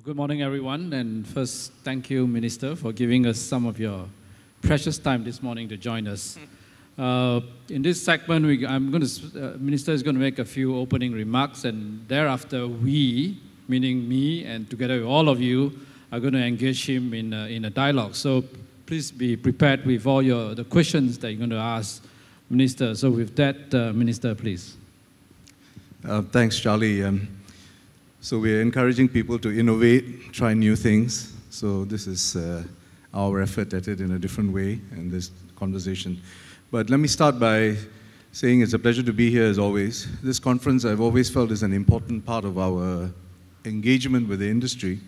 Good morning, everyone. And first, thank you, Minister, for giving us some of your precious time this morning to join us. In this segment, Minister is going to make a few opening remarks, and thereafter we, meaning me and together with all of you, are going to engage him in a dialogue. So please be prepared with all the questions that you're going to ask, Minister. So with that, Minister, please. Thanks, Charlie. So we're encouraging people to innovate, try new things. So this is our effort at it in a different way in this conversation. But let me start by saying it's a pleasure to be here as always. This conference I've always felt is an important part of our engagement with the industry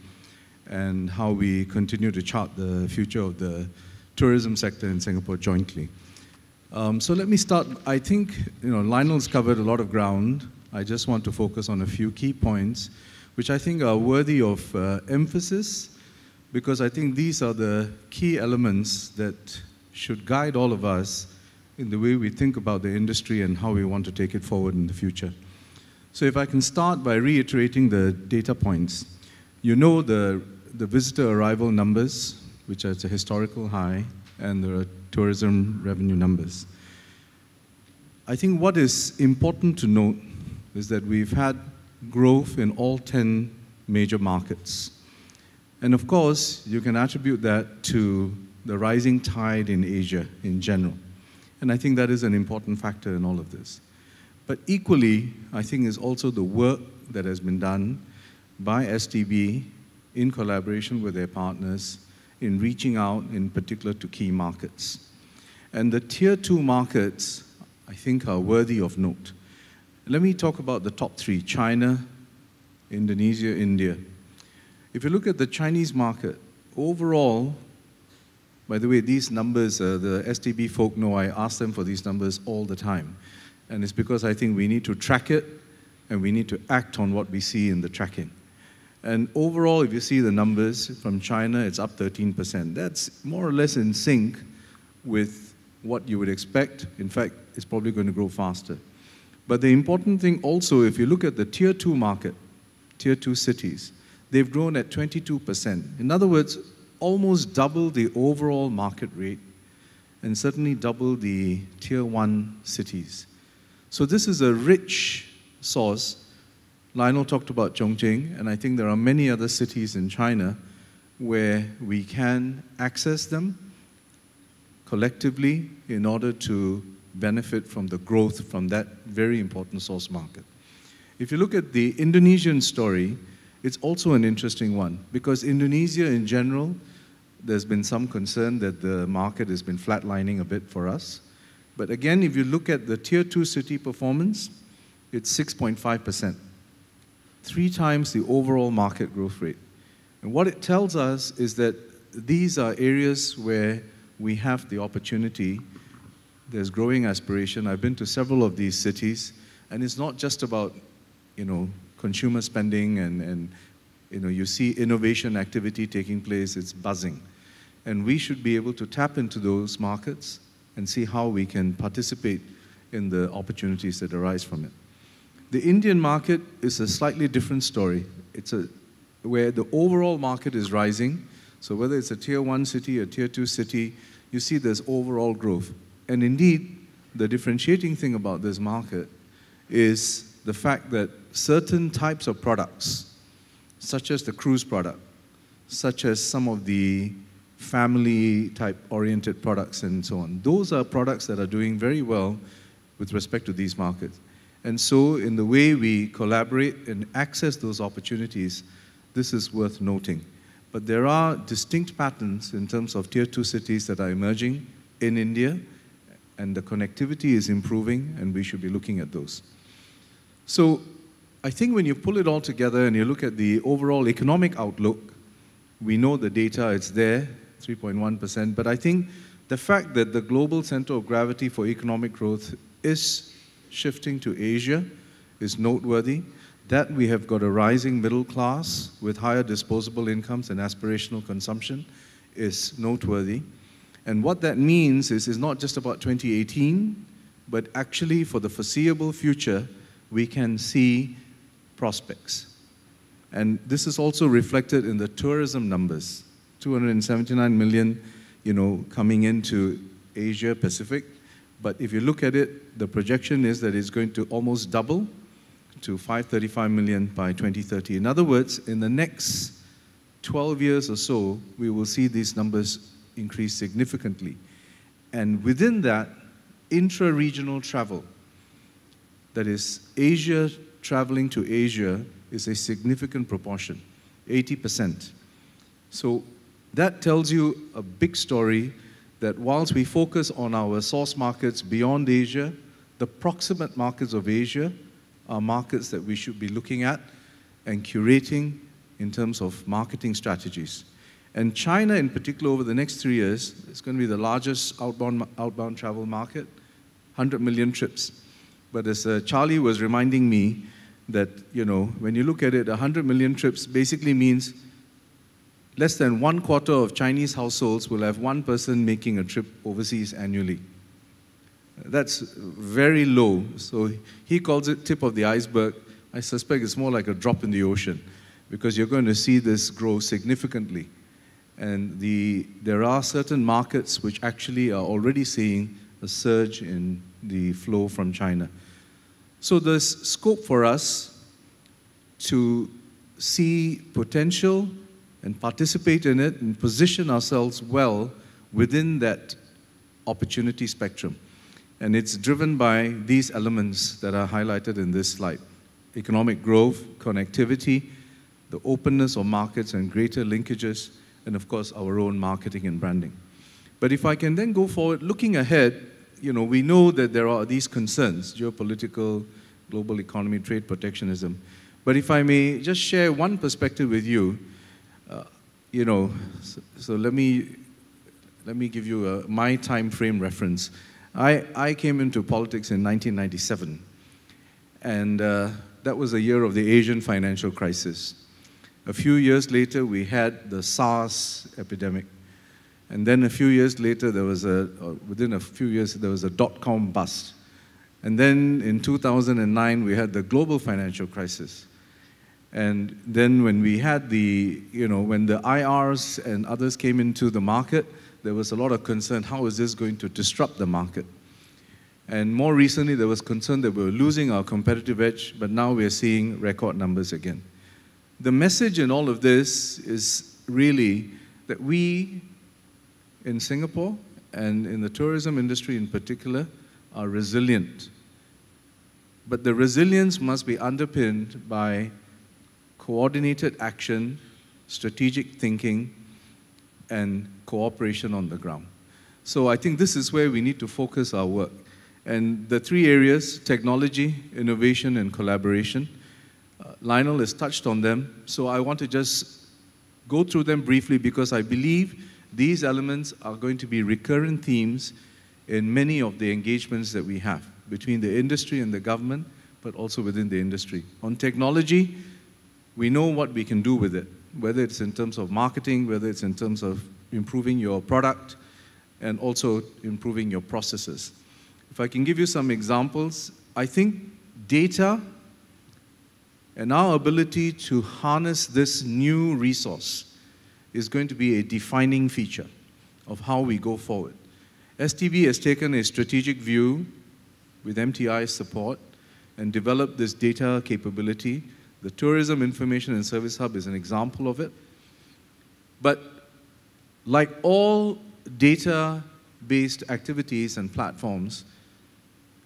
and how we continue to chart the future of the tourism sector in Singapore jointly. So let me start. I think Lionel's covered a lot of ground. I just want to focus on a few key points, which I think are worthy of emphasis, because I think these are the key elements that should guide all of us in the way we think about the industry and how we want to take it forward in the future. So if I can start by reiterating the data points. You know the visitor arrival numbers, which are at a historical high, and the tourism revenue numbers. I think what is important to note is that we've had growth in all 10 major markets. And of course, you can attribute that to the rising tide in Asia in general. And I think that is an important factor in all of this. But equally, I think is also the work that has been done by STB in collaboration with their partners in reaching out in particular to key markets. And the tier 2 markets, I think, are worthy of note. Let me talk about the top three: China, Indonesia, India. If you look at the Chinese market, overall, by the way, these numbers, the STB folk know I ask them for these numbers all the time. And it's because I think we need to track it and we need to act on what we see in the tracking. And overall, if you see the numbers from China, it's up 13%. That's more or less in sync with what you would expect. In fact, it's probably going to grow faster. But the important thing also, if you look at the tier 2 market, tier 2 cities, they've grown at 22%. In other words, almost double the overall market rate and certainly double the tier 1 cities. So this is a rich source. Lionel talked about Chongqing, and I think there are many other cities in China where we can access them collectively in order to benefit from the growth from that very important source market. If you look at the Indonesian story, it's also an interesting one, because Indonesia in general, there's been some concern that the market has been flatlining a bit for us. But again, if you look at the tier 2 city performance, it's 6.5%, 3 times the overall market growth rate. And what it tells us is that these are areas where we have the opportunity. There's growing aspiration. I've been to several of these cities, and it's not just about, consumer spending and you see innovation activity taking place. It's buzzing. And we should be able to tap into those markets and see how we can participate in the opportunities that arise from it. The Indian market is a slightly different story. It's where the overall market is rising. So whether it's a tier 1 city or tier 2 city, you see there's overall growth. And indeed, the differentiating thing about this market is the fact that certain types of products, such as the cruise product, such as some of the family-type oriented products and so on, those are products that are doing very well with respect to these markets. And so in the way we collaborate and access those opportunities, this is worth noting. But there are distinct patterns in terms of tier 2 cities that are emerging in India, and the connectivity is improving, and we should be looking at those. So I think when you pull it all together and you look at the overall economic outlook, we know the data, it's there, 3.1%, but I think the fact that the global center of gravity for economic growth is shifting to Asia is noteworthy. That we have got a rising middle class with higher disposable incomes and aspirational consumption is noteworthy. And what that means is not just about 2018, but actually for the foreseeable future, we can see prospects. And this is also reflected in the tourism numbers, 279 million, coming into Asia Pacific. But if you look at it, the projection is that it's going to almost double to 535 million by 2030. In other words, in the next 12 years or so, we will see these numbers increase significantly. And within that, intra-regional travel, that is Asia traveling to Asia, is a significant proportion, 80%. So that tells you a big story that whilst we focus on our source markets beyond Asia, the proximate markets of Asia are markets that we should be looking at and curating in terms of marketing strategies. And China in particular, over the next 3 years, is going to be the largest outbound travel market, 100 million trips. But as Charlie was reminding me that, when you look at it, 100 million trips basically means less than 1/4 of Chinese households will have one person making a trip overseas annually. That's very low. So he calls it tip of the iceberg. I suspect it's more like a drop in the ocean, because you're going to see this grow significantly. And there are certain markets which actually are already seeing a surge in the flow from China. So there's scope for us to see potential and participate in it and position ourselves well within that opportunity spectrum. And it's driven by these elements that are highlighted in this slide: economic growth, connectivity, the openness of markets and greater linkages, and of course our own marketing and branding. But if I can then go forward, looking ahead, we know that there are these concerns: geopolitical, global economy, trade protectionism. But if I may just share one perspective with you, so let me give you my time frame reference. I came into politics in 1997, and that was the year of the Asian financial crisis. A few years later, we had the SARS epidemic. And then a few years later, within a few years, there was a dot-com bust. And then in 2009, we had the global financial crisis. And then when we had when the IRs and others came into the market, there was a lot of concern: how is this going to disrupt the market? And more recently, there was concern that we were losing our competitive edge, but now we are seeing record numbers again. The message in all of this is really that we, in Singapore and in the tourism industry in particular, are resilient. But the resilience must be underpinned by coordinated action, strategic thinking, and cooperation on the ground. So I think this is where we need to focus our work. And the three areas: technology, innovation, and collaboration. Lionel has touched on them, so I want to just go through them briefly, because I believe these elements are going to be recurrent themes in many of the engagements that we have between the industry and the government, but also within the industry. On technology, we know what we can do with it, whether it's in terms of marketing, whether it's in terms of improving your product, and also improving your processes. If I can give you some examples, I think data and our ability to harness this new resource is going to be a defining feature of how we go forward. STB has taken a strategic view with MTI's support and developed this data capability. The Tourism Information and Service Hub is an example of it. But like all data-based activities and platforms,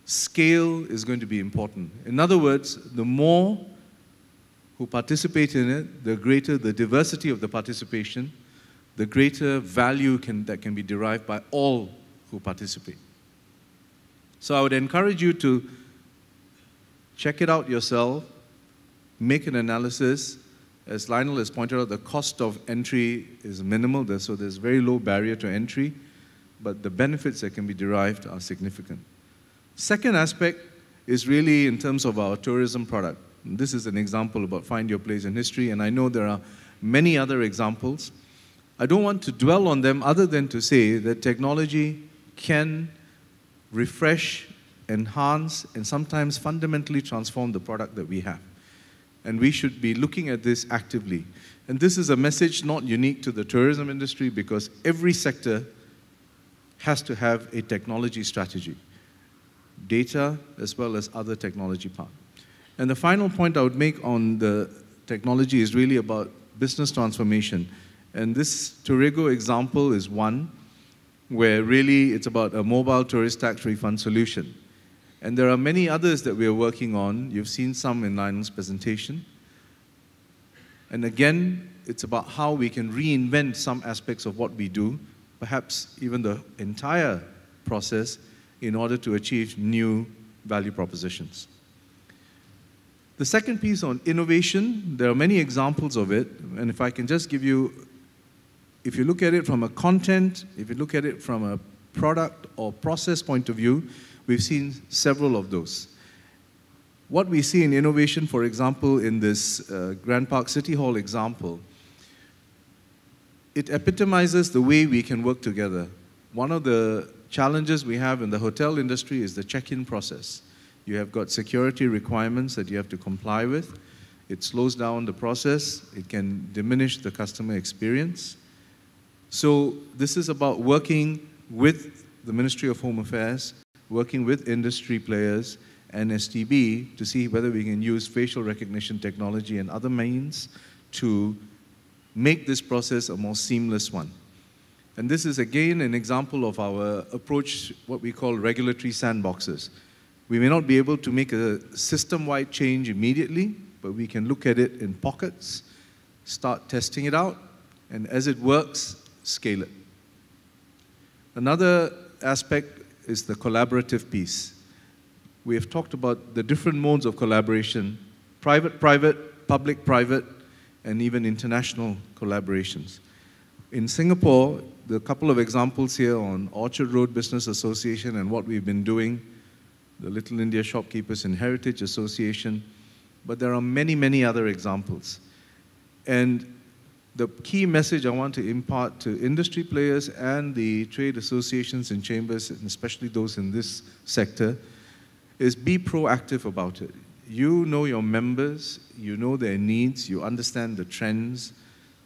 scale is going to be important. In other words, the more who participate in it, the greater the diversity of the participation, the greater value that can be derived by all who participate. So I would encourage you to check it out yourself, make an analysis. As Lionel has pointed out, the cost of entry is minimal, so there's very low barrier to entry, but the benefits that can be derived are significant. Second aspect is really in terms of our tourism product. This is an example about Find Your Place in History, and I know there are many other examples. I don't want to dwell on them other than to say that technology can refresh, enhance, and sometimes fundamentally transform the product that we have. And we should be looking at this actively. And this is a message not unique to the tourism industry, because every sector has to have a technology strategy, data as well as other technology part. And the final point I would make on the technology is really about business transformation. And this Tourego example is one where really it's about a mobile tourist tax refund solution. And there are many others that we are working on. You've seen some in Lionel's presentation. And again, it's about how we can reinvent some aspects of what we do, perhaps even the entire process, in order to achieve new value propositions. The second piece on innovation, there are many examples of it. And if I can just give you, if you look at it from a content, if you look at it from a product or process point of view, we've seen several of those. What we see in innovation, for example, in this Grand Park City Hall example, it epitomizes the way we can work together. One of the challenges we have in the hotel industry is the check-in process. You have got security requirements that you have to comply with. It slows down the process. It can diminish the customer experience. So this is about working with the Ministry of Home Affairs, working with industry players and STB to see whether we can use facial recognition technology and other means to make this process a more seamless one. And this is again an example of our approach, what we call regulatory sandboxes. We may not be able to make a system-wide change immediately, but we can look at it in pockets, start testing it out, and as it works, scale it. Another aspect is the collaborative piece. We have talked about the different modes of collaboration, private-private, public-private, and even international collaborations. In Singapore, the couple of examples here on Orchard Road Business Association and what we've been doing, the Little India Shopkeepers and Heritage Association, but there are many, many other examples. And the key message I want to impart to industry players and the trade associations and chambers, and especially those in this sector, is be proactive about it. You know your members, you know their needs, you understand the trends.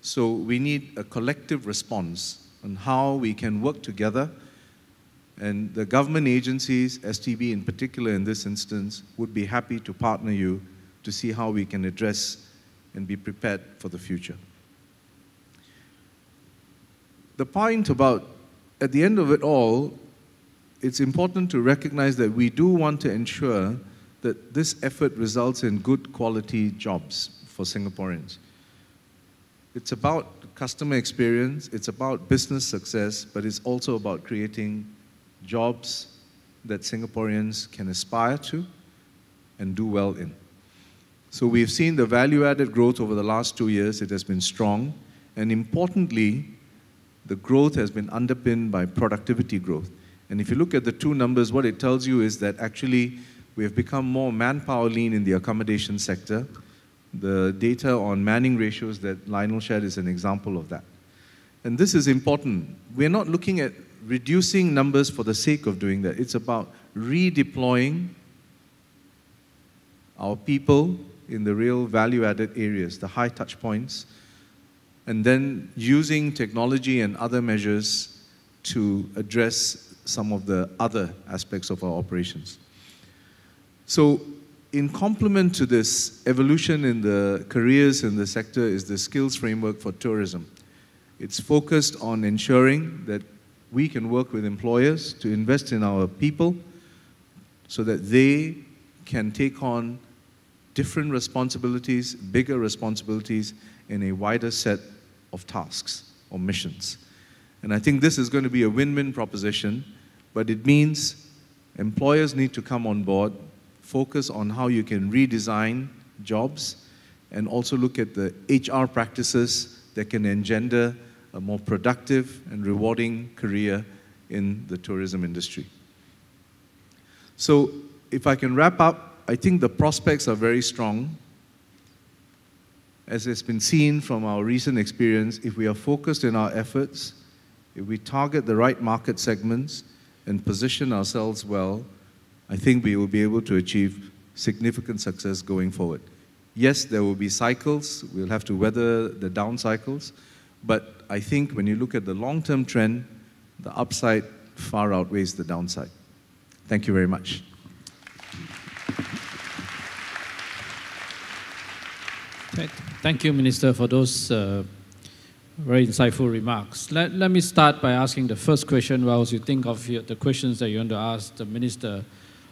So we need a collective response on how we can work together. And the government agencies, STB in particular in this instance, would be happy to partner you to see how we can address and be prepared for the future. The point about, at the end of it all, it's important to recognize that we do want to ensure that this effort results in good quality jobs for Singaporeans. It's about customer experience, it's about business success, but it's also about creating jobs that Singaporeans can aspire to and do well in. So we've seen the value-added growth over the last 2 years. It has been strong, and importantly, the growth has been underpinned by productivity growth. And if you look at the two numbers, what it tells you is that actually we have become more manpower lean in the accommodation sector. The data on manning ratios that Lionel shared is an example of that. And this is important. We're not looking at reducing numbers for the sake of doing that. It's about redeploying our people in the real value-added areas, the high touch points, and then using technology and other measures to address some of the other aspects of our operations. So in complement to this evolution in the careers in the sector is the skills framework for tourism. It's focused on ensuring that we can work with employers to invest in our people so that they can take on different responsibilities, bigger responsibilities in a wider set of tasks or missions. And I think this is going to be a win-win proposition, but it means employers need to come on board, focus on how you can redesign jobs, and also look at the HR practices that can engender a more productive and rewarding career in the tourism industry. So if I can wrap up, I think the prospects are very strong. As has been seen from our recent experience, if we are focused in our efforts, if we target the right market segments and position ourselves well, I think we will be able to achieve significant success going forward. Yes, there will be cycles. We'll have to weather the down cycles. But I think when you look at the long-term trend, the upside far outweighs the downside. Thank you very much. Thank you, Minister, for those very insightful remarks. Let me start by asking the first question whilst you think of the questions that you want to ask the Minister.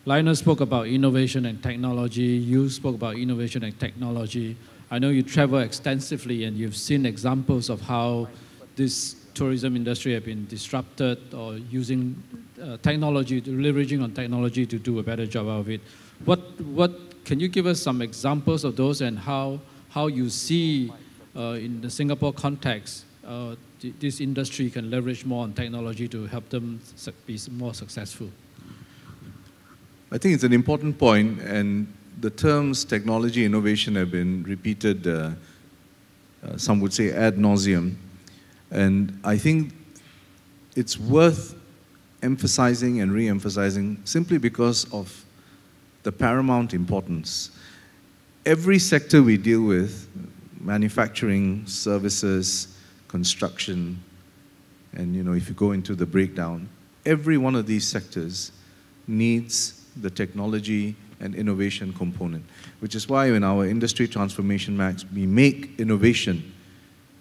Lionel spoke about innovation and technology. You spoke about innovation and technology. I know you travel extensively and you've seen examples of how this tourism industry have been disrupted or using technology, leveraging on technology to do a better job of it. Can you give us some examples of those and how you see in the Singapore context this industry can leverage more on technology to help them be more successful? I think it's an important point, and the terms technology innovation have been repeated, some would say ad nauseum. And I think it's worth emphasizing and re-emphasizing simply because of the paramount importance. Every sector we deal with, manufacturing, services, construction, and if you go into the breakdown, every one of these sectors needs the technology and innovation component, which is why in our industry transformation max, we make innovation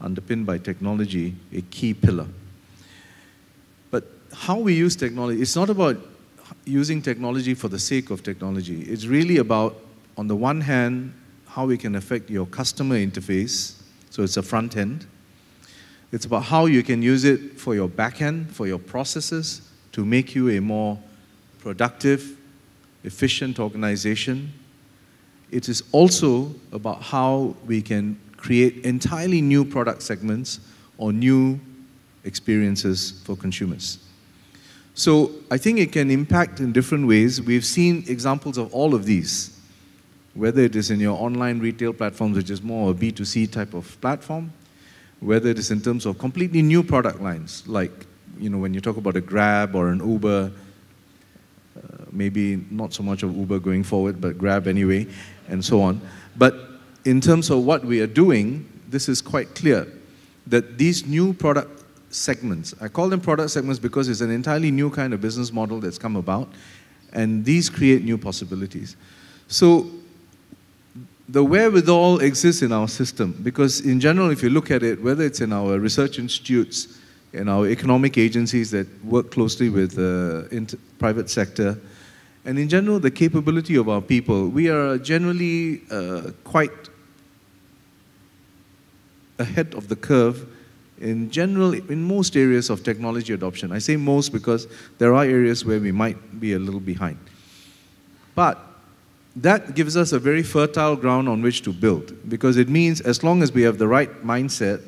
underpinned by technology a key pillar. But how we use technology, it's not about using technology for the sake of technology. It's really about, on the one hand, how we can affect your customer interface, so it's a front end. It's about how you can use it for your back end, for your processes, to make you a more productive, efficient organization. It is also about how we can create entirely new product segments or new experiences for consumers. So I think it can impact in different ways. We've seen examples of all of these, whether it is in your online retail platforms, which is more a B2C type of platform, whether it is in terms of completely new product lines, like when you talk about a Grab or an Uber, maybe not so much of Uber going forward, but Grab anyway, and so on. But in terms of what we are doing, this is quite clear that these new product segments, I call them product segments because it's an entirely new kind of business model that's come about, and these create new possibilities. So the wherewithal exists in our system, because in general, if you look at it, whether it's in our research institutes, in our economic agencies that work closely with the private sector, and in general, the capability of our people, we are generally quite ahead of the curve in general, in most areas of technology adoption. I say most because there are areas where we might be a little behind. But that gives us a very fertile ground on which to build, because it means as long as we have the right mindset,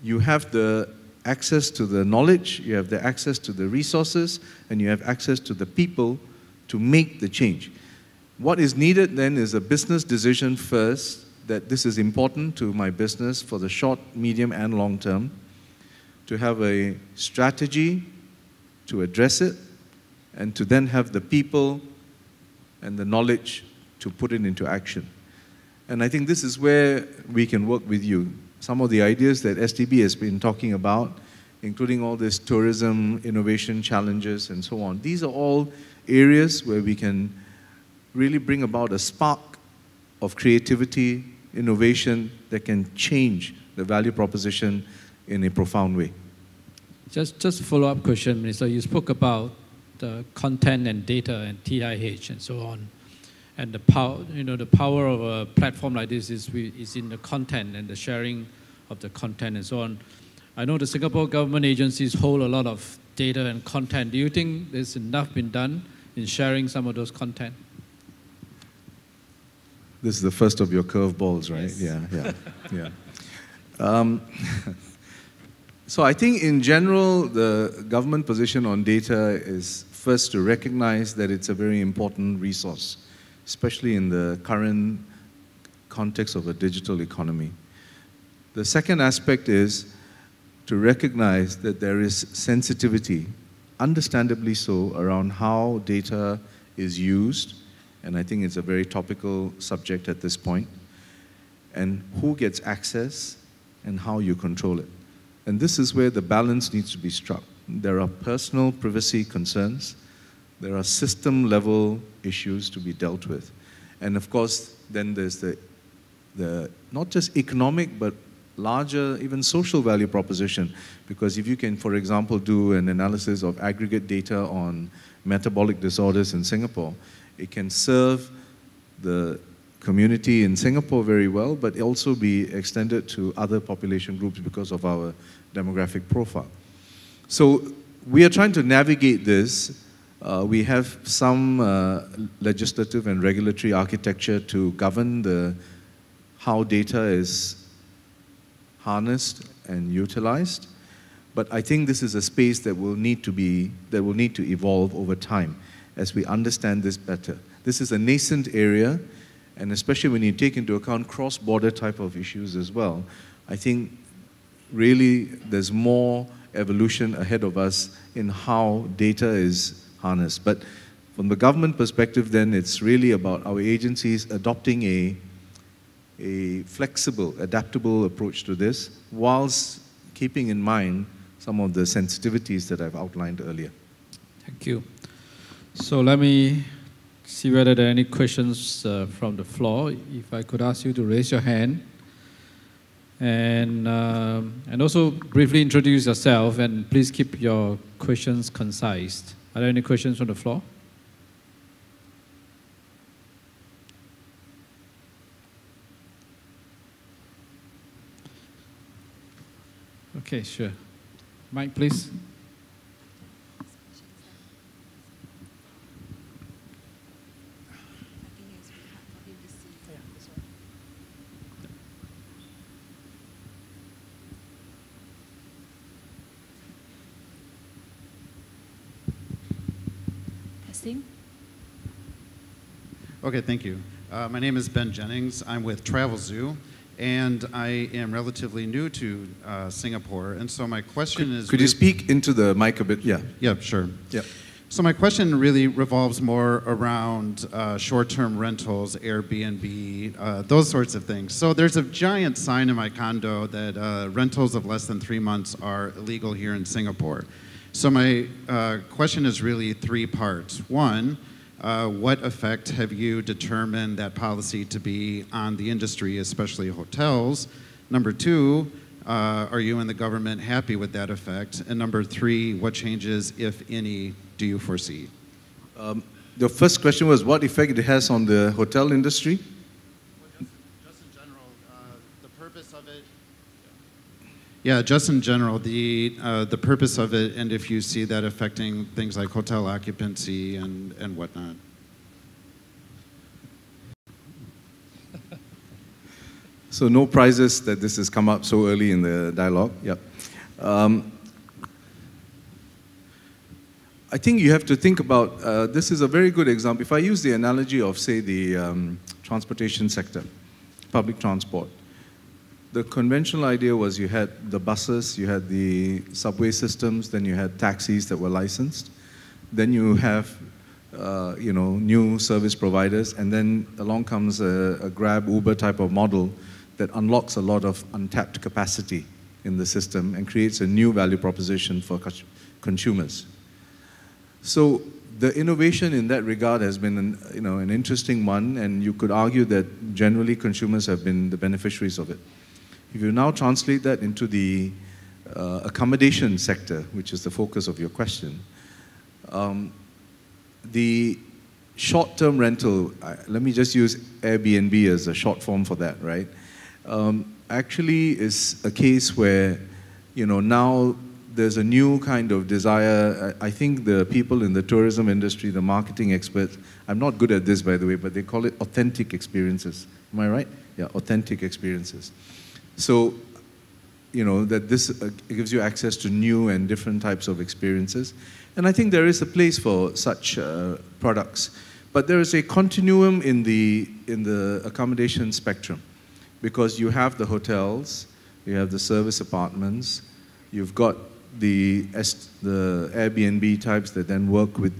you have the access to the knowledge, you have the access to the resources, and you have access to the people to make the change. What is needed then is a business decision first, that this is important to my business for the short, medium, and long term, to have a strategy to address it, and to then have the people and the knowledge to put it into action. And I think this is where we can work with you. Some of the ideas that STB has been talking about, including all this tourism, innovation challenges, and so on, these are all areas where we can really bring about a spark of creativity, innovation that can change the value proposition in a profound way. Just a follow-up question, Minister. You spoke about the content and data and TIH and so on. And the power of a platform like this is in the content and the sharing of the content and so on. I know the Singapore government agencies hold a lot of data and content. Do you think there's enough been done in sharing some of those content? This is the first of your curveballs, right? Yes. Yeah. So I think in general, the government position on data is first to recognize that it's a very important resource, especially in the current context of a digital economy. The second aspect is to recognize that there is sensitivity, understandably so, around how data is used, and I think it's a very topical subject at this point. and who gets access and how you control it. And this is where the balance needs to be struck. There are personal privacy concerns. There are system-level issues to be dealt with. And of course, then there's the not just economic, but larger, even social value proposition. Because if you can, for example, do an analysis of aggregate data on metabolic disorders in Singapore, it can serve the community in Singapore very well, but also be extended to other population groups because of our demographic profile. So we are trying to navigate this. We have some legislative and regulatory architecture to govern how data is harnessed and utilized. But I think this is a space that will need to evolve over time as we understand this better. This is a nascent area, and especially when you take into account cross-border type of issues as well, I think really there's more evolution ahead of us in how data is harnessed. But from the government perspective, then it's really about our agencies adopting a flexible, adaptable approach to this, whilst keeping in mind some of the sensitivities that I've outlined earlier. Thank you. So let me see whether there are any questions from the floor. If I could ask you to raise your hand. And also briefly introduce yourself, and please keep your questions concise. Are there any questions from the floor? Okay, sure. Mike, please. Okay, thank you. My name is Ben Jennings. I'm with Travel Zoo, and I am relatively new to Singapore. And so my question is... Could you speak into the mic a bit? Yeah. Yeah, sure. Yeah. So my question really revolves more around short-term rentals, Airbnb, those sorts of things. So there's a giant sign in my condo that rentals of less than 3 months are illegal here in Singapore. So my question is really 3 parts. One, what effect have you determined that policy to be on the industry, especially hotels? Number 2, are you and the government happy with that effect? And number 3, what changes, if any, do you foresee? The first question was what effect it has on the hotel industry? Well, just in general, the purpose of it. Yeah, just in general, the purpose of it, and if you see that affecting things like hotel occupancy and whatnot. So no prizes that this has come up so early in the dialogue. Yep. I think you have to think about, this is a very good example. If I use the analogy of, say, the transportation sector, public transport, the conventional idea was you had the buses, you had the subway systems, then you had taxis that were licensed, then you have new service providers, and then along comes a Grab, Uber type of model that unlocks a lot of untapped capacity in the system and creates a new value proposition for consumers. So the innovation in that regard has been an interesting one, and you could argue that generally consumers have been the beneficiaries of it. If you now translate that into the accommodation sector, which is the focus of your question, the short-term rental, let me just use Airbnb as a short form for that, right? Actually is a case where, now there's a new kind of desire. I think the people in the tourism industry, the marketing experts, I'm not good at this, by the way, but they call it authentic experiences. Am I right? Yeah, authentic experiences. So, that this gives you access to new and different types of experiences. And I think there is a place for such products. But there is a continuum in the accommodation spectrum, because you have the hotels, you have the service apartments, you've got the Airbnb types that then work with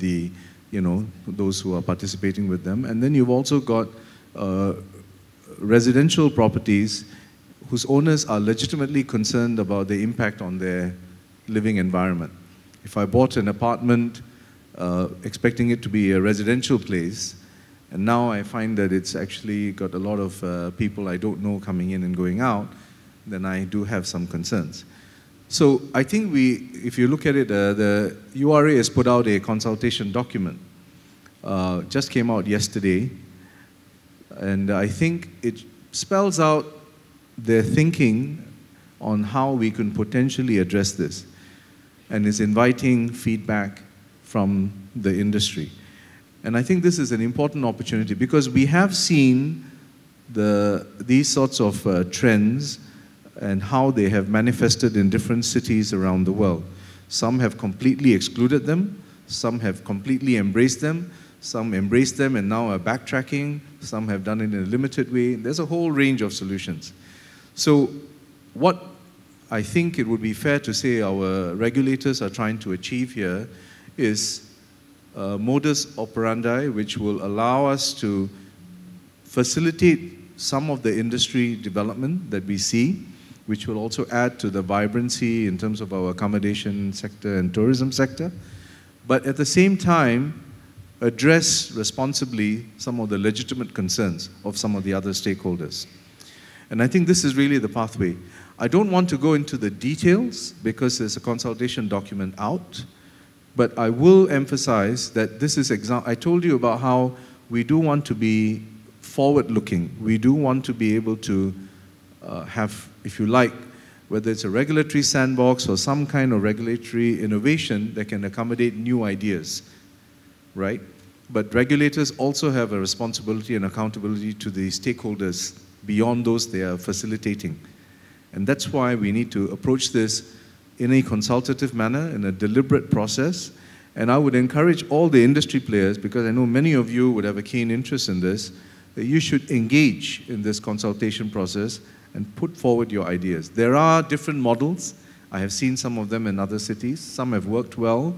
those who are participating with them. And then you've also got residential properties whose owners are legitimately concerned about the impact on their living environment. If I bought an apartment expecting it to be a residential place, and now I find that it's actually got a lot of people I don't know coming in and going out, then I do have some concerns. So I think if you look at it, the URA has put out a consultation document, just came out yesterday, and I think it spells out their thinking on how we can potentially address this, and is inviting feedback from the industry. And I think this is an important opportunity because we have seen these sorts of trends and how they have manifested in different cities around the world. Some have completely excluded them, some have completely embraced them, some embraced them and now are backtracking, some have done it in a limited way. There's a whole range of solutions. So what I think it would be fair to say our regulators are trying to achieve here is a modus operandi which will allow us to facilitate some of the industry development that we see, which will also add to the vibrancy in terms of our accommodation sector and tourism sector, but at the same time, address responsibly some of the legitimate concerns of some of the other stakeholders. And I think this is really the pathway. I don't want to go into the details because there's a consultation document out, but I will emphasize that this is I told you about how we do want to be forward-looking. We do want to be able to have, if you like, whether it's a regulatory sandbox or some kind of regulatory innovation that can accommodate new ideas, right? But regulators also have a responsibility and accountability to the stakeholders beyond those they are facilitating. And that's why we need to approach this in a consultative manner, in a deliberate process. And I would encourage all the industry players, because I know many of you would have a keen interest in this, that you should engage in this consultation process and put forward your ideas. There are different models. I have seen some of them in other cities. Some have worked well.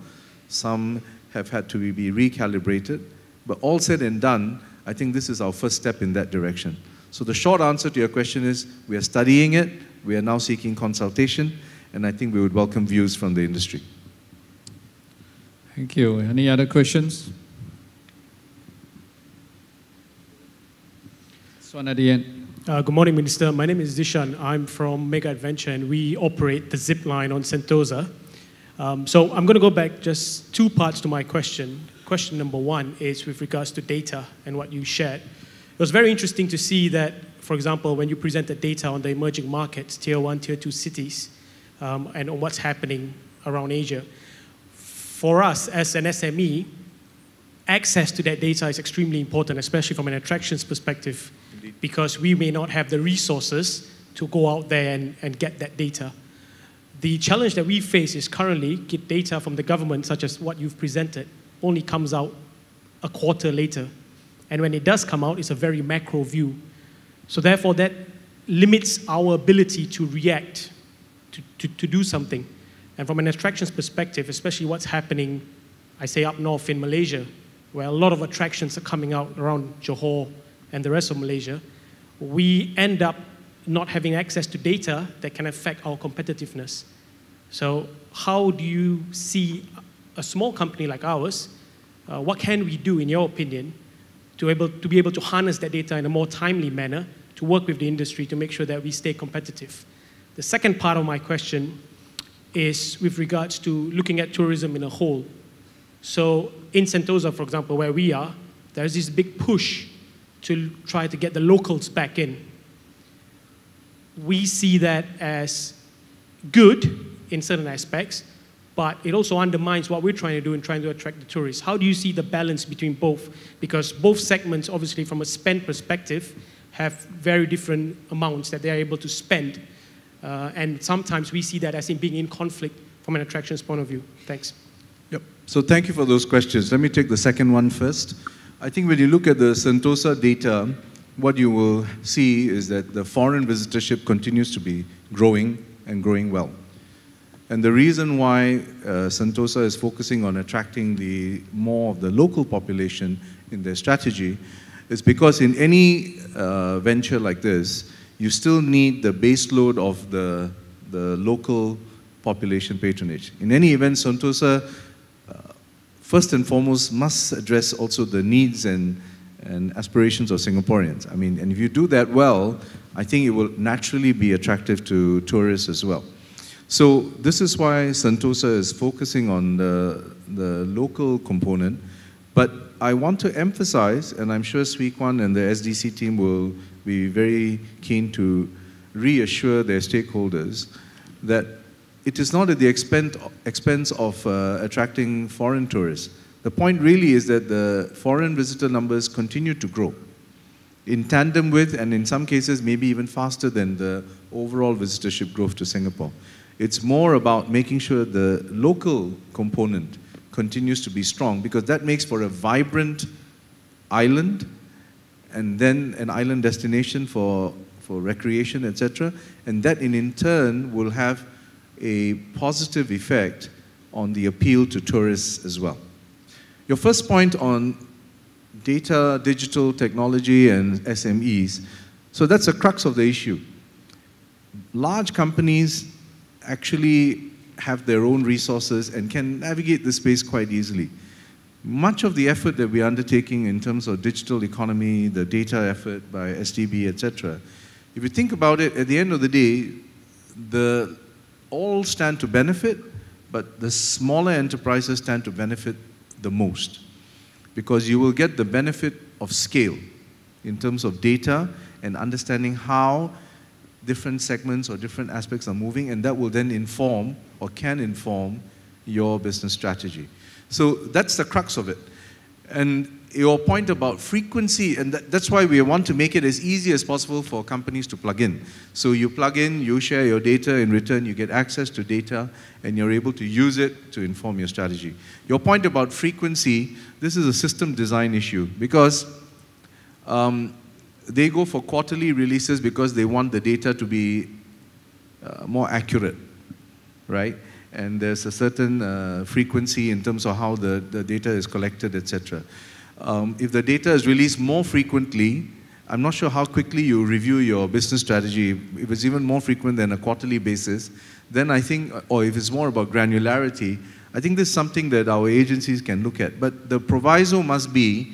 Some have had to be recalibrated. But all said and done, I think this is our first step in that direction. So the short answer to your question is, we are studying it. We are now seeking consultation. And I think we would welcome views from the industry. Thank you. Any other questions? This one at the end. Good morning, Minister. My name is Dishan. I'm from Mega Adventure, and we operate the zip line on Sentosa. So I'm going to go back just two parts to my question. Question number one is with regards to data and what you shared. It was very interesting to see that, for example, when you presented data on the emerging markets, tier 1, tier 2 cities, and on what's happening around Asia. For us as an SME, access to that data is extremely important, especially from an attractions perspective, because we may not have the resources to go out there and get that data. The challenge that we face is currently get data from the government, such as what you've presented, only comes out a quarter later. And when it does come out, it's a very macro view. So therefore, that limits our ability to react, to do something. And from an attractions perspective, especially what's happening, I say up north in Malaysia, where a lot of attractions are coming out around Johor and the rest of Malaysia, we end up not having access to data that can affect our competitiveness. So how do you see a small company like ours, what can we do, in your opinion, to be able to harness that data in a more timely manner, to work with the industry to make sure that we stay competitive? The second part of my question is with regards to looking at tourism in a whole. So in Sentosa, for example, where we are, there's this big push to try to get the locals back in. We see that as good in certain aspects, but it also undermines what we're trying to do in trying to attract the tourists. How do you see the balance between both? Because both segments, obviously, from a spend perspective, have very different amounts that they're able to spend. And sometimes we see that as in being in conflict from an attractions point of view. Thanks. Yep. So thank you for those questions. Let me take the second one first. I think when you look at the Sentosa data, what you will see is that the foreign visitorship continues to be growing and growing well. And the reason why Sentosa is focusing on attracting more of the local population in their strategy is because in any venture like this, you still need the base load of the local population patronage. In any event, Sentosa, first and foremost, must address also the needs and aspirations of Singaporeans. I mean, and if you do that well, I think it will naturally be attractive to tourists as well. So this is why Sentosa is focusing on the local component. But I want to emphasize, and I'm sure Swee Kwan and the SDC team will be very keen to reassure their stakeholders that it is not at the expense of attracting foreign tourists. The point really is that the foreign visitor numbers continue to grow in tandem with, and in some cases maybe even faster than, the overall visitorship growth to Singapore. It's more about making sure the local component continues to be strong, because that makes for a vibrant island, and then an island destination for recreation, etc. And that in turn will have a positive effect on the appeal to tourists as well. Your first point on data, digital technology, and SMEs, so that's the crux of the issue. Large companies actually have their own resources and can navigate the space quite easily. Much of the effort that we're undertaking in terms of digital economy, the data effort by STB, etc., if you think about it, at the end of the day, all stand to benefit, but the smaller enterprises stand to benefit the most, because you will get the benefit of scale in terms of data and understanding how different segments or different aspects are moving, and that will then inform or can inform your business strategy. So that's the crux of it. And your point about frequency, and that's why we want to make it as easy as possible for companies to plug in. So you plug in, you share your data, in return you get access to data, and you're able to use it to inform your strategy. Your point about frequency, this is a system design issue, because they go for quarterly releases because they want the data to be more accurate, right? And there's a certain frequency in terms of how the data is collected, etc. If the data is released more frequently, I'm not sure how quickly you review your business strategy. If it's even more frequent than a quarterly basis, then I think, or if it's more about granularity, I think this is something that our agencies can look at. But the proviso must be,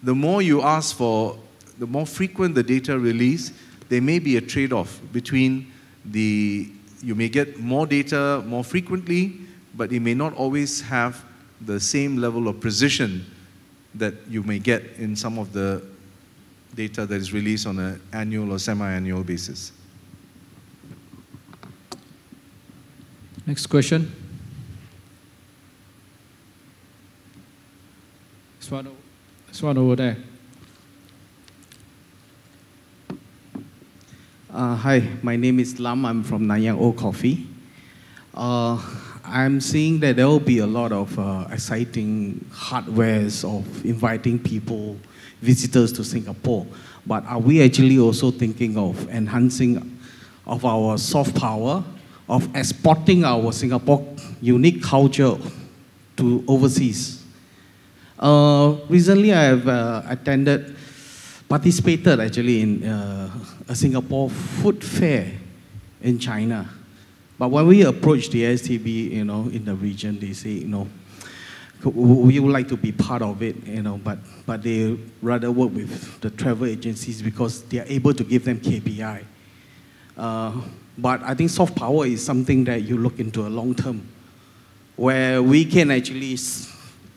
the more you ask for, the more frequent the data release, there may be a trade-off between you may get more data more frequently, but it may not always have the same level of precision that you may get in some of the data that is released on an annual or semi-annual basis. Next question. This one over there. Hi, my name is Lam. I'm from Nanyang Old Coffee. I'm seeing that there will be a lot of exciting hardwares of inviting people, visitors to Singapore. But are we actually also thinking of enhancing of our soft power, of exporting our Singapore unique culture to overseas? Recently, I have participated actually in a Singapore food fair in China. But when we approach the STB, in the region, they say, we would like to be part of it, but they rather work with the travel agencies because they are able to give them KPI. But I think soft power is something that you look into a long term, where we can actually,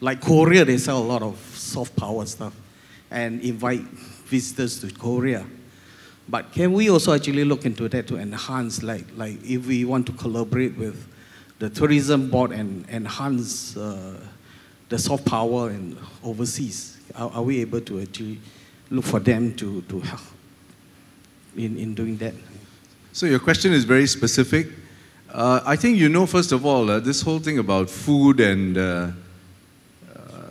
like Korea, they sell a lot of soft power stuff and invite visitors to Korea. But can we also actually look into that to enhance, like if we want to collaborate with the tourism board and enhance the soft power in overseas? Are we able to actually look for them to help in doing that? So your question is very specific. I think first of all, this whole thing about food and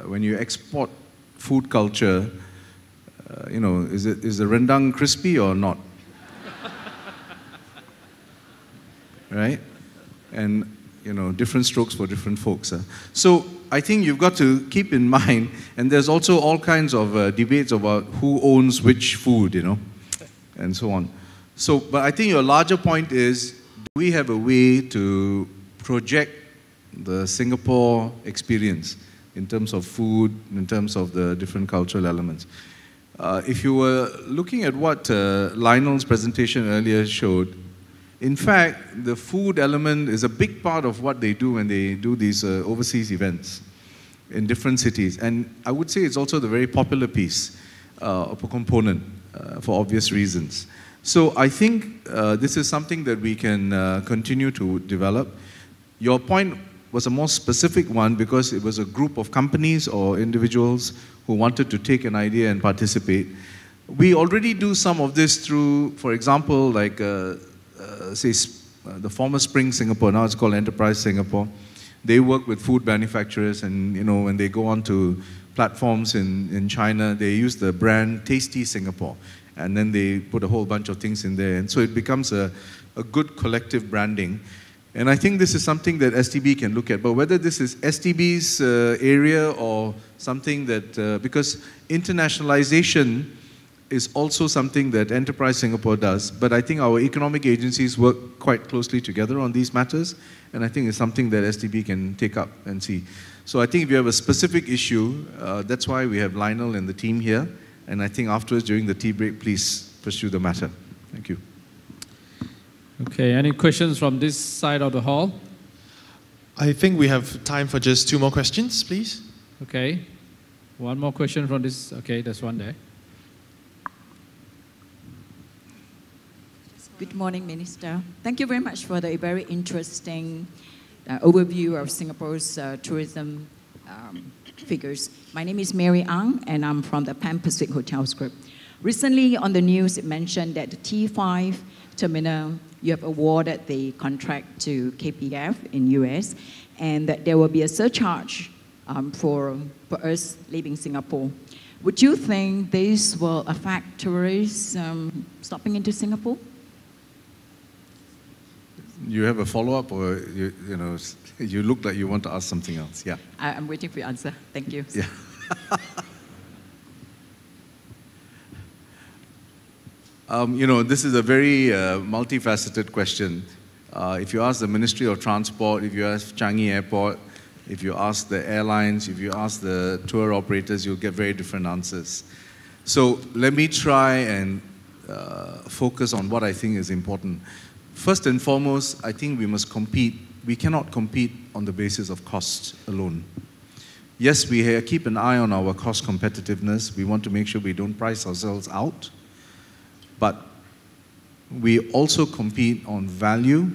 when you export food culture, is the rendang crispy or not? Right? And different strokes for different folks. So I think you've got to keep in mind, and there's also all kinds of debates about who owns which food, and so on. So, but I think your larger point is, do we have a way to project the Singapore experience in terms of food, in terms of the different cultural elements? If you were looking at what Lionel's presentation earlier showed, in fact, the food element is a big part of what they do when they do these overseas events in different cities. And I would say it's also the very popular piece of a component for obvious reasons. So I think this is something that we can continue to develop. Your point was a more specific one because it was a group of companies or individuals who wanted to take an idea and participate. We already do some of this through, for example, like say the former Spring Singapore, now it's called Enterprise Singapore. They work with food manufacturers, and when they go onto platforms in China, they use the brand Tasty Singapore, and then they put a whole bunch of things in there, and so it becomes a good collective branding. And I think this is something that STB can look at, but whether this is STB's area or something that, because internationalization is also something that Enterprise Singapore does, but I think our economic agencies work quite closely together on these matters, and I think it's something that STB can take up and see. So I think if you have a specific issue, that's why we have Lionel and the team here, and I think afterwards, during the tea break, please pursue the matter. Thank you. Okay, any questions from this side of the hall? I think we have time for just 2 more questions, please. Okay, one more question from this. Okay, there's one there. Good morning, Minister. Thank you very much for the very interesting overview of Singapore's tourism figures. My name is Mary Ang, and I'm from the Pan Pacific Hotels Group. Recently on the news, it mentioned that the T5 terminal, you have awarded the contract to KPF in US, and that there will be a surcharge for us leaving Singapore. Would you think this will affect tourists stopping into Singapore? You have a follow-up, or you look like you want to ask something else? Yeah. I'm waiting for your answer. Thank you. Yeah. This is a very multifaceted question. If you ask the Ministry of Transport, if you ask Changi Airport, if you ask the airlines, if you ask the tour operators, you'll get very different answers. So let me try and focus on what I think is important. First and foremost, I think we must compete. We cannot compete on the basis of cost alone. Yes, we keep an eye on our cost competitiveness. We want to make sure we don't price ourselves out. But we also compete on value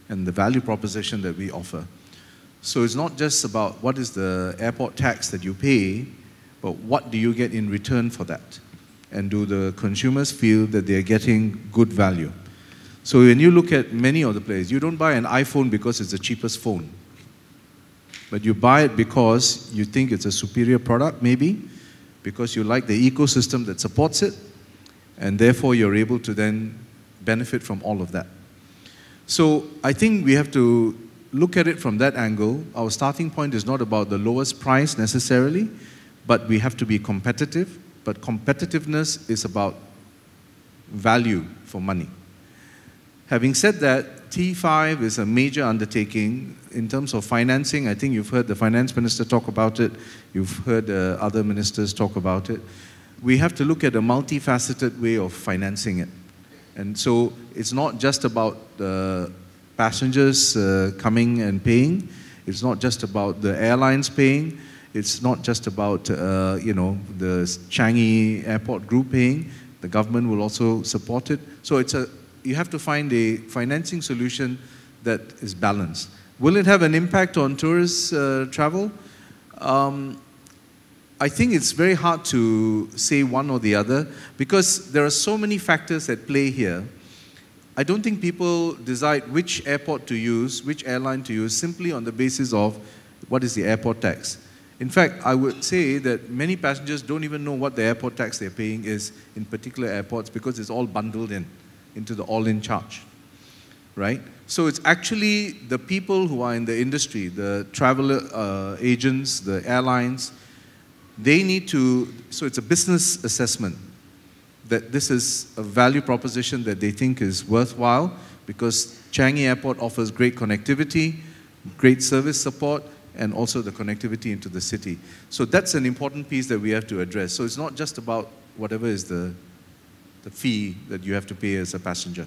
and the value proposition that we offer. So it's not just about what is the airport tax that you pay, but what do you get in return for that? And do the consumers feel that they're getting good value? So when you look at many of the players, you don't buy an iPhone because it's the cheapest phone. But you buy it because you think it's a superior product, maybe, because you like the ecosystem that supports it, and therefore you're able to then benefit from all of that. So I think we have to look at it from that angle. Our starting point is not about the lowest price necessarily, but we have to be competitive. But competitiveness is about value for money. Having said that, T5 is a major undertaking in terms of financing. I think you've heard the finance minister talk about it. You've heard other ministers talk about it. We have to look at a multifaceted way of financing it. And so it's not just about the passengers coming and paying. It's not just about the airlines paying. It's not just about the Changi Airport Group paying. The government will also support it. So you have to find a financing solution that is balanced. Will it have an impact on tourist travel? I think it's very hard to say one or the other because there are so many factors at play here. I don't think people decide which airport to use, which airline to use, simply on the basis of what is the airport tax. In fact, I would say that many passengers don't even know what the airport tax they're paying is in particular airports because it's all bundled into the all-in charge, right? So it's actually the people who are in the industry, the travel agents, the airlines, they need to, so it's a business assessment that this is a value proposition that they think is worthwhile because Changi Airport offers great connectivity, great service support, and also the connectivity into the city. So that's an important piece that we have to address. So it's not just about whatever is the fee that you have to pay as a passenger.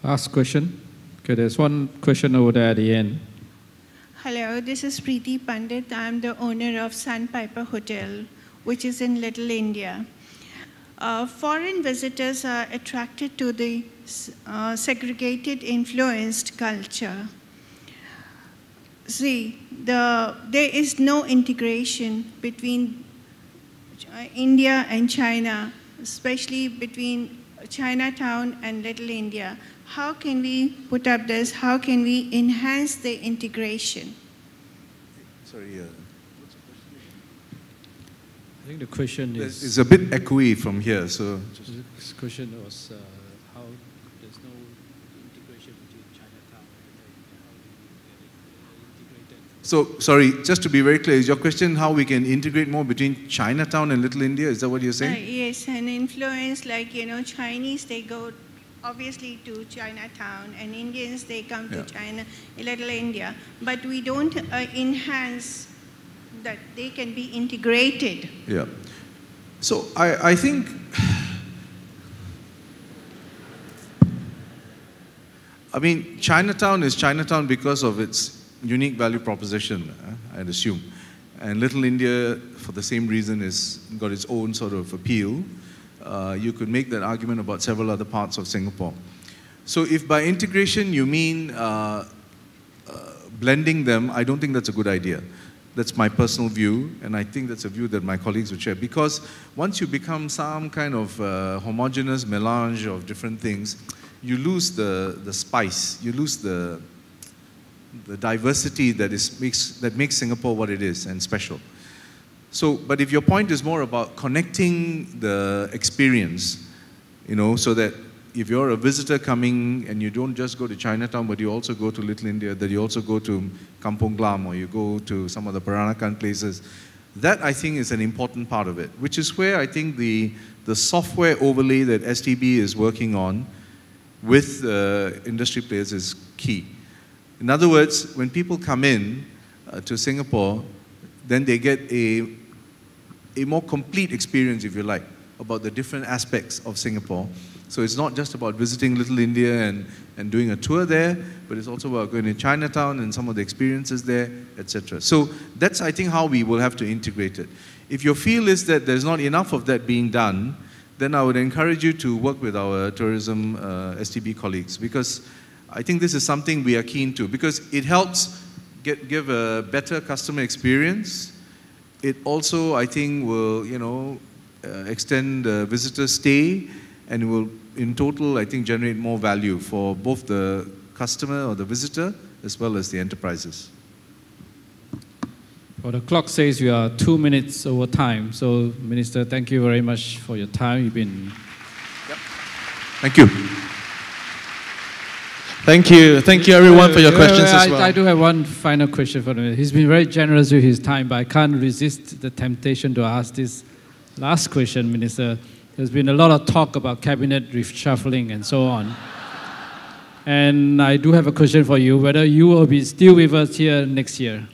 Last question. Okay, there's one question over there at the end. Hello, this is Preeti Pandit. I'm the owner of Sandpiper Hotel, which is in Little India. Foreign visitors are attracted to the segregated, influenced culture. See, there is no integration between India and China, especially between Chinatown and Little India. How can we put up this? How can we enhance the integration? Sorry, what's the question? I think the question is... It's a bit echoey from here, so... This question was how there's no integration between Chinatown and integrated. So, sorry, just to be very clear, is your question how we can integrate more between Chinatown and Little India? Is that what you're saying? Yes, and influence, like, Chinese, they go obviously to Chinatown, and Indians, they come to China, Little India. But we don't enhance that they can be integrated. Yeah. So I think, I mean, Chinatown is Chinatown because of its unique value proposition, I'd assume. And Little India, for the same reason, has got its own sort of appeal. You could make that argument about several other parts of Singapore. So if by integration you mean blending them, I don't think that's a good idea. That's my personal view, and I think that's a view that my colleagues would share. Because once you become some kind of homogeneous melange of different things, you lose the spice, you lose the diversity that makes Singapore what it is and special. So, but if your point is more about connecting the experience, so that if you're a visitor coming and you don't just go to Chinatown, but you also go to Little India, that you also go to Kampong Glam or you go to some of the Peranakan places, that I think is an important part of it, which is where I think the software overlay that STB is working on with industry players is key. In other words, when people come in to Singapore, then they get a more complete experience, if you like, about the different aspects of Singapore. So it's not just about visiting Little India and doing a tour there, but it's also about going to Chinatown and some of the experiences there, etc. So that's, I think, how we will have to integrate it. If your feel is that there's not enough of that being done, then I would encourage you to work with our tourism STB colleagues, because I think this is something we are keen to, because it helps give a better customer experience. It also, I think, will, extend visitor stay, and it will, in total, I think, generate more value for both the customer or the visitor as well as the enterprises. Well, the clock says we are 2 minutes over time. So, Minister, thank you very much for your time. You've been... Yep. Thank you. Thank you everyone for your questions as well. I do have one final question for him. He's been very generous with his time, but I can't resist the temptation to ask this last question, Minister. There's been a lot of talk about cabinet reshuffling and so on. And I do have a question for you, whether you will be still with us here next year.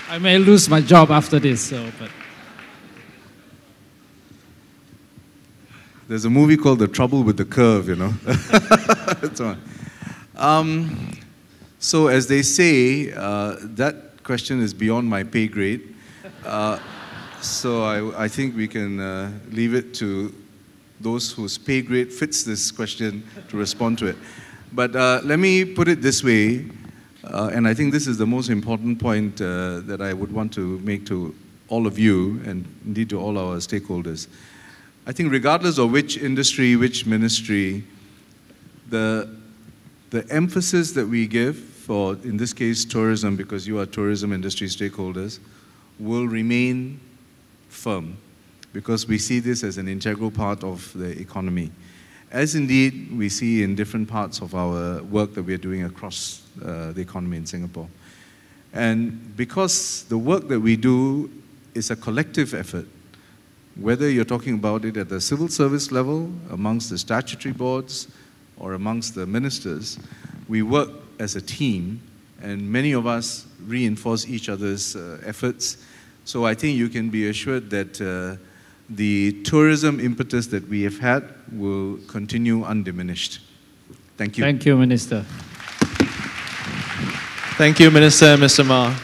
I may lose my job after this, but... There's a movie called The Trouble with the Curve, That's one. So as they say, that question is beyond my pay grade. So I think we can leave it to those whose pay grade fits this question to respond to it. But let me put it this way, and I think this is the most important point that I would want to make to all of you, and indeed to all our stakeholders. I think regardless of which industry, which ministry, the emphasis that we give for, in this case, tourism, because you are tourism industry stakeholders, will remain firm. because we see this as an integral part of the economy, as indeed we see in different parts of our work that we are doing across the economy in Singapore. And because the work that we do is a collective effort, whether you're talking about it at the civil service level, amongst the statutory boards, or amongst the ministers, we work as a team, and many of us reinforce each other's efforts. So I think you can be assured that the tourism impetus that we have had will continue undiminished. Thank you. Thank you, Minister. Thank you, Minister and Mr. Ma.